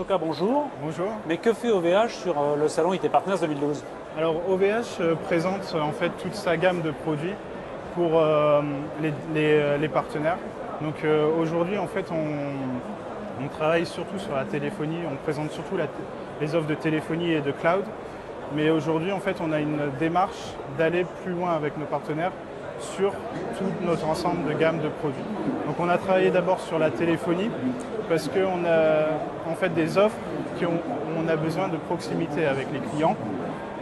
Soka, bonjour. Bonjour. Mais que fait OVH sur le salon IT Partners 2012? Alors OVH présente en fait toute sa gamme de produits pour les partenaires. Donc aujourd'hui en fait on travaille surtout sur la téléphonie, on présente surtout les offres de téléphonie et de cloud. Mais aujourd'hui en fait on a une démarche d'aller plus loin avec nos partenaires sur tout notre ensemble de gamme de produits. Donc on a travaillé d'abord sur la téléphonie parce qu'on a en fait des offres on a besoin de proximité avec les clients.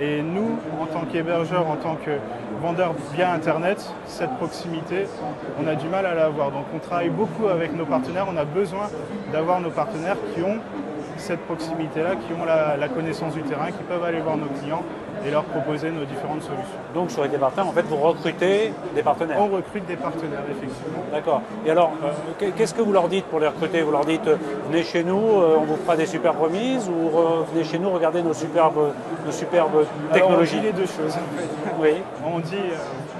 Et nous, en tant qu'hébergeurs, en tant que vendeurs via Internet, cette proximité, on a du mal à l'avoir. Donc on travaille beaucoup avec nos partenaires, on a besoin d'avoir nos partenaires qui ont cette proximité-là, qui ont la connaissance du terrain, qui peuvent aller voir nos clients et leur proposer nos différentes solutions. Donc sur IT Partners, en fait, vous recrutez des partenaires? On recrute des partenaires, effectivement. D'accord. Et alors, qu'est-ce que vous leur dites pour les recruter? Vous leur dites, venez chez nous, on vous fera des superbes remises, ou venez chez nous, regardez nos superbes technologies? Alors, on dit les deux choses, en fait. Oui. On dit,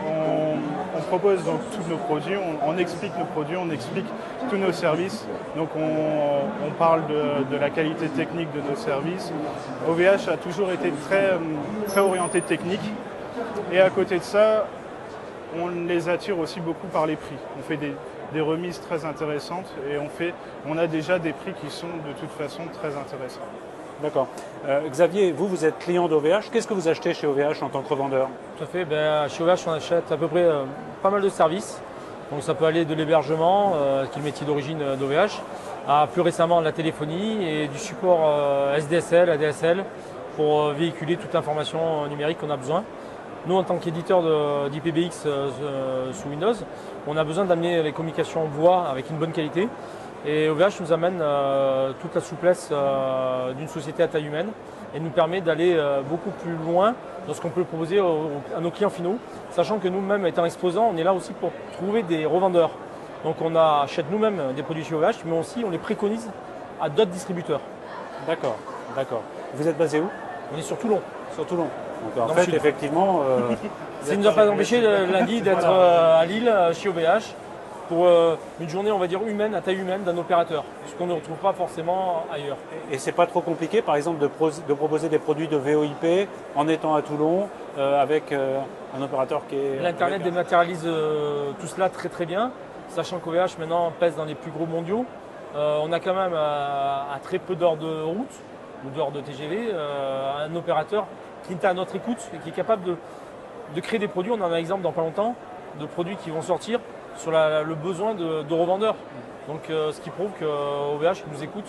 on propose donc tous nos produits, on explique nos produits, on explique tous nos services. Donc on parle de la qualité technique de nos services. OVH a toujours été très orienté technique. Et à côté de ça, on les attire aussi beaucoup par les prix. On fait des remises très intéressantes et on a déjà des prix qui sont de toute façon très intéressants. D'accord. Xavier, vous êtes client d'OVH. Qu'est-ce que vous achetez chez OVH en tant que revendeur? Tout à fait. Chez OVH, on achète à peu près pas mal de services. Donc ça peut aller de l'hébergement, qui est le métier d'origine d'OVH, à plus récemment de la téléphonie et du support SDSL, ADSL, pour véhiculer toute l'information numérique qu'on a besoin. Nous, en tant qu'éditeur d'IPBX sous Windows, on a besoin d'amener les communications voix avec une bonne qualité. Et OVH nous amène toute la souplesse d'une société à taille humaine et nous permet d'aller beaucoup plus loin dans ce qu'on peut proposer à nos clients finaux, sachant que nous-mêmes, étant exposants, on est là aussi pour trouver des revendeurs. Donc on achète nous-mêmes des produits chez OVH, mais aussi on les préconise à d'autres distributeurs. D'accord, d'accord. Vous êtes basé où? On est sur Toulon. Sur Toulon. Donc en fait, effectivement... ça ne nous a pas empêché lundi d'être à Lille, chez OVH, pour une journée, on va dire, humaine, à taille humaine d'un opérateur, ce qu'on ne retrouve pas forcément ailleurs. Et c'est pas trop compliqué, par exemple, de proposer des produits de VoIP en étant à Toulon, avec un opérateur qui est... L'Internet dématérialise tout cela très très bien, sachant qu'OVH maintenant pèse dans les plus gros mondiaux. On a quand même à très peu d'heures de route, ou d'heures de TGV, un opérateur qui est à notre écoute et qui est capable de créer des produits. On en a un exemple dans pas longtemps, de produits qui vont sortir sur le besoin de revendeurs. Donc ce qui prouve qu'OVH nous écoute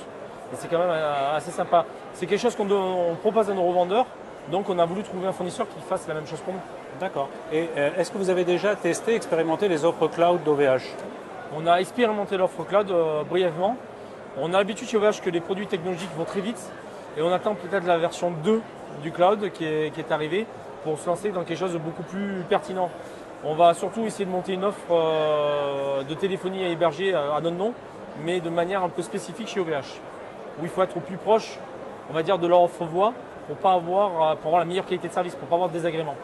et c'est quand même assez sympa. C'est quelque chose qu'on propose à nos revendeurs, donc on a voulu trouver un fournisseur qui fasse la même chose pour nous. D'accord. Et est-ce que vous avez déjà testé, expérimenté les offres cloud d'OVH? On a expérimenté l'offre cloud brièvement. On a l'habitude chez OVH que les produits technologiques vont très vite et on attend peut-être la version 2 du cloud qui est arrivée pour se lancer dans quelque chose de beaucoup plus pertinent. On va surtout essayer de monter une offre de téléphonie à héberger à notre nom, mais de manière un peu spécifique chez OVH, où il faut être au plus proche, on va dire, de leur offre voix pour avoir la meilleure qualité de service, pour ne pas avoir de désagréments.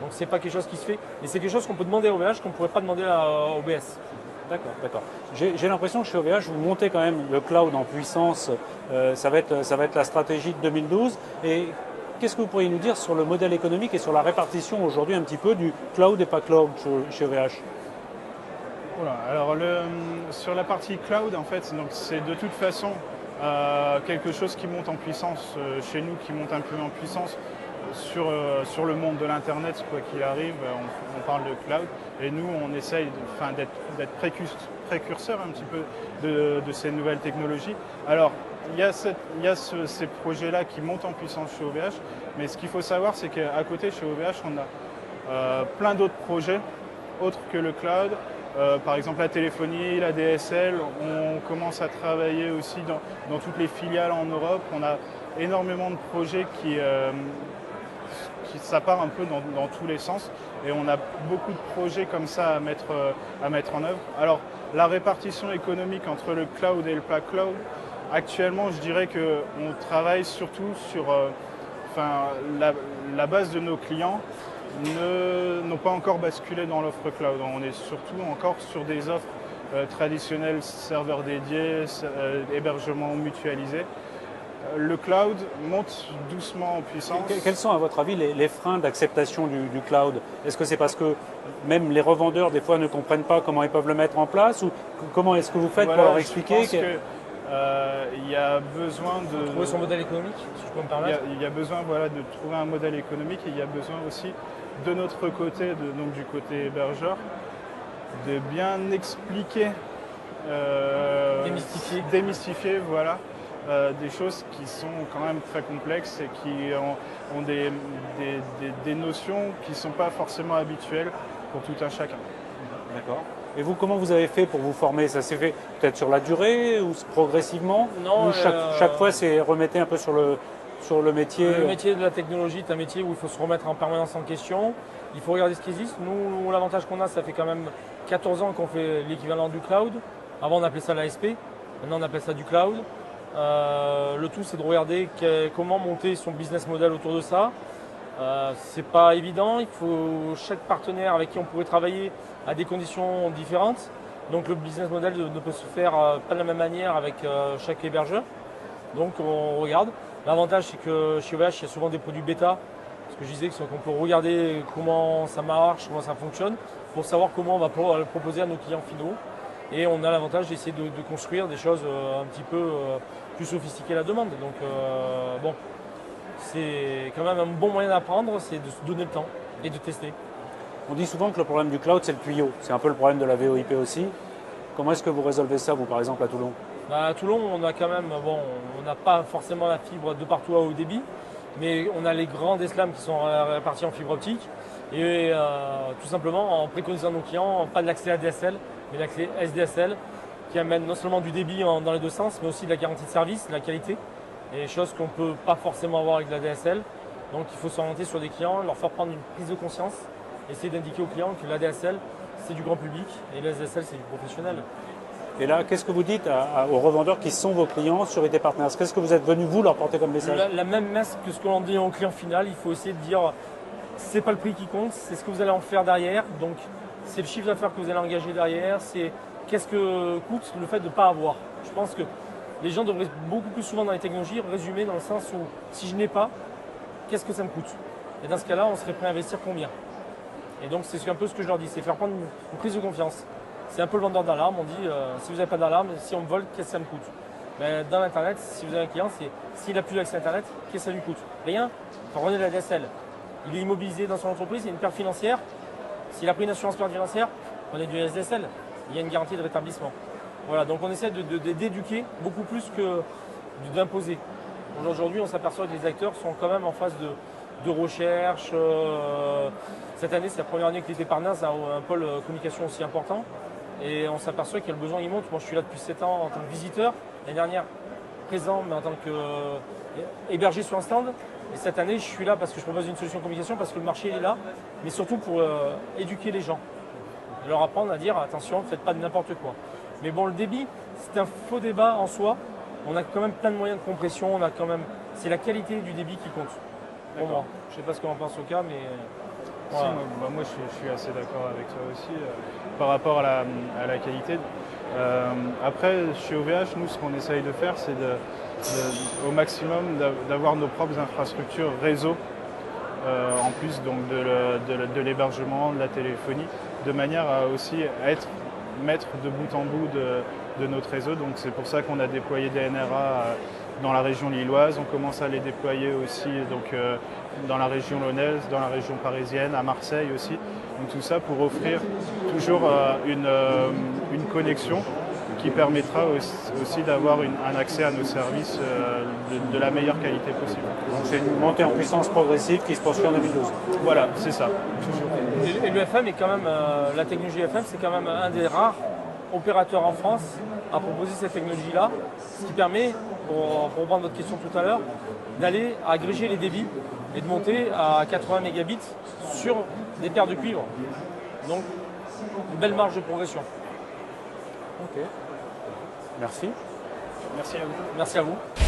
Donc c'est pas quelque chose qui se fait, mais c'est quelque chose qu'on peut demander à OVH qu'on ne pourrait pas demander à OBS. D'accord, d'accord. J'ai l'impression que chez OVH, vous montez quand même le cloud en puissance. Ça va être la stratégie de 2012. Et qu'est-ce que vous pourriez nous dire sur le modèle économique et sur la répartition aujourd'hui un petit peu du cloud et pas cloud chez OVH? Voilà, alors sur la partie cloud, en fait, c'est de toute façon quelque chose qui monte en puissance chez nous, qui monte un peu en puissance sur le monde de l'Internet, quoi qu'il arrive, on parle de cloud. Et nous, on essaye d'être précurseur un petit peu de ces nouvelles technologies. Alors, il y a ces projets-là qui montent en puissance chez OVH, mais ce qu'il faut savoir, c'est qu'à côté, chez OVH, on a plein d'autres projets, autres que le cloud. Par exemple, la téléphonie, la DSL, on commence à travailler aussi dans toutes les filiales en Europe. On a énormément de projets qui ça part un peu dans tous les sens et on a beaucoup de projets comme ça à mettre en œuvre. Alors la répartition économique entre le cloud et le pas cloud, actuellement je dirais qu'on travaille surtout sur la base de nos clients n'ont pas encore basculé dans l'offre cloud. On est surtout encore sur des offres traditionnelles, serveurs dédiés, hébergement mutualisé. le cloud monte doucement en puissance. Quels sont, à votre avis, les freins d'acceptation du cloud? Est-ce que c'est parce que même les revendeurs, des fois, ne comprennent pas comment ils peuvent le mettre en place? Ou comment est-ce que vous faites Voilà, pour leur expliquer je pense qu'il y a besoin de trouver son modèle économique, si je peux me permettre. Il y a besoin voilà, de trouver un modèle économique et il y a besoin aussi de notre côté, donc du côté hébergeur, de bien expliquer, démystifier voilà, des choses qui sont quand même très complexes et qui ont des notions qui ne sont pas forcément habituelles pour tout un chacun. D'accord. Et vous, comment vous avez fait pour vous former? Ça s'est fait peut-être sur la durée ou progressivement? Non, ou chaque fois, c'est remettez un peu sur le métier? Le métier de la technologie est un métier où il faut se remettre en permanence en question. Il faut regarder ce qui existe. Nous, l'avantage qu'on a, ça fait quand même 14 ans qu'on fait l'équivalent du cloud. Avant, on appelait ça l'ASP. Maintenant, on appelle ça du cloud. Le tout, c'est de regarder comment monter son business model autour de ça. C'est pas évident. Il faut chaque partenaire avec qui on pourrait travailler a des conditions différentes. Donc, le business model ne peut se faire pas de la même manière avec chaque hébergeur. Donc, on regarde. L'avantage, c'est que chez OVH, il y a souvent des produits bêta. Ce que je disais, c'est qu'on peut regarder comment ça marche, comment ça fonctionne, pour savoir comment on va pouvoir le proposer à nos clients finaux. Et on a l'avantage d'essayer de construire des choses un petit peu plus sophistiquées à la demande. Donc bon, c'est quand même un bon moyen d'apprendre, c'est de se donner le temps et de tester. On dit souvent que le problème du cloud, c'est le tuyau. C'est un peu le problème de la VoIP aussi. Comment est-ce que vous résolvez ça, vous, par exemple, à Toulon? À Toulon, on a quand même, bon, on n'a pas forcément la fibre de partout à haut débit, mais on a les grands DSLAM qui sont répartis en fibre optique. Et tout simplement en préconisant nos clients, pas de l'accès ADSL, mais l'accès SDSL, qui amène non seulement du débit dans les deux sens, mais aussi de la garantie de service, de la qualité, et choses qu'on ne peut pas forcément avoir avec la DSL. Donc il faut s'orienter sur des clients, leur faire prendre une prise de conscience, essayer d'indiquer aux clients que l'ADSL, c'est du grand public, et le SDSL, c'est du professionnel. Et là, qu'est-ce que vous dites aux revendeurs qui sont vos clients sur IT Partners? Qu'est-ce que vous êtes venu, vous, leur porter comme message? La même messe que ce que l'on dit au client final, il faut essayer de dire c'est pas le prix qui compte, c'est ce que vous allez en faire derrière. Donc c'est le chiffre d'affaires que vous allez engager derrière, c'est qu'est-ce que coûte le fait de ne pas avoir. Je pense que les gens devraient beaucoup plus souvent dans les technologies résumer dans le sens où si je n'ai pas, qu'est-ce que ça me coûte? Et dans ce cas-là, on serait prêt à investir combien? Et donc c'est un peu ce que je leur dis, c'est faire prendre une prise de confiance. C'est un peu le vendeur d'alarme, on dit si vous n'avez pas d'alarme, si on me vole, qu'est-ce que ça me coûte? Ben, dans l'internet, si vous avez un client, c'est s'il n'a plus d'accès à internet, qu'est-ce que ça lui coûte? Rien. Prenez la DSL. Il est immobilisé dans son entreprise, il y a une perte financière. S'il a pris une assurance perte financière, prenez du SDSL. Il y a une garantie de rétablissement. Voilà, donc on essaie d'éduquer beaucoup plus que d'imposer. Aujourd'hui, on s'aperçoit que les acteurs sont quand même en phase de recherche. Cette année, c'est la première année que l'IT Partners a un pôle communication aussi important. Et on s'aperçoit que le besoin il monte. Moi, je suis là depuis 7 ans en tant que visiteur. L'année dernière, présent, mais en tant qu'hébergé sur un stand. Et cette année, je suis là parce que je propose une solution de communication, parce que le marché est là, mais surtout pour éduquer les gens. Et leur apprendre à dire attention, ne faites pas de n'importe quoi. Mais bon, le débit, c'est un faux débat en soi. On a quand même plein de moyens de compression. On a quand même, c'est la qualité du débit qui compte. Pour moi. Je ne sais pas ce qu'on en pense au cas, mais. Voilà. Si, moi je suis assez d'accord avec toi aussi par rapport à la qualité. Après, chez OVH, nous, ce qu'on essaye de faire, c'est au maximum d'avoir nos propres infrastructures réseau, en plus donc de l'hébergement, de la téléphonie, de manière à aussi être maître de bout en bout de notre réseau. Donc c'est pour ça qu'on a déployé des NRA dans la région lilloise. On commence à les déployer aussi donc, dans la région lyonnaise, dans la région parisienne, à Marseille aussi. Donc tout ça pour offrir toujours une connexion qui permettra aussi d'avoir un accès à nos services de la meilleure qualité possible. Donc c'est une montée en puissance progressive qui se poursuit en 2012. Voilà, c'est ça, toujours. Et le FM est quand même, la technologie FM, c'est quand même un des rares opérateurs en France à proposer cette technologie-là, ce qui permet, pour reprendre votre question tout à l'heure, d'aller agréger les débits et de monter à 80 mégabits sur des paires de cuivre. Donc, une belle marge de progression. Ok. Merci. Merci à vous. Merci à vous.